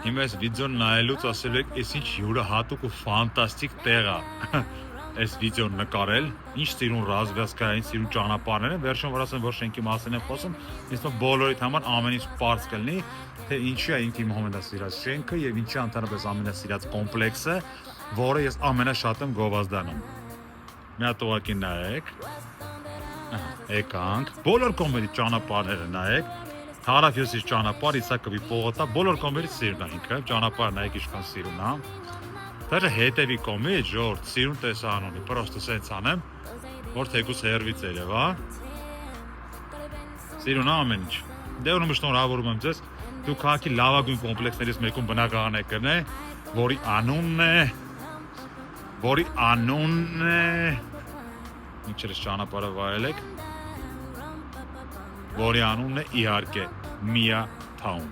Հիմա այս վիդեոն նայելուց ասել եք, այս ինչ յուրահատուկ ու ֆանտաստիկ տեղ է։ Այս վիդեոն նկարել, ինչ սիրուն ռազմավարական, սիրուն ճանապարհներ են, վերջում որ ասեմ, որ շենքի մասին եմ խոսում, ինձ թվում բոլորիդ համար ամեն ինչ པարզ կլինի, թե ինչի է ինքն իմ ամենասիրած շենքը եւ ինչի ընդհանրապես ամենասիրած կոմպլեքսը, որը ես ամենաշատ եմ գովազդանում։ Մի հատ ուղղակի նայեք։ Եկանք, բոլոր կողմերի ճանապարհները նայեք։ Հարավյոսից ճանապարհ, Իսակովի պողոտա, բոլոր կողմերից սիրուն է ինքը, ճանապարհը նայեք ինչքան սիրուն է։ Դեռ հետևի կողմից ժողովուրդ սիրուն տեսարան ունի, պրոստը սենց անեմ, որ թեկուզ հերվից երև, հա։ Սիրուն է ամեն ինչ։ Դե ուրեմն շնորհավորում եմ ձեզ, դուք քաղաքի լավագույն կոմպլեքսներից մեկում բնակարան եք գտնե, որի անունն է, ինչերս ճանապարհը վայել եք, որի անունն է իհարկե Mia Town։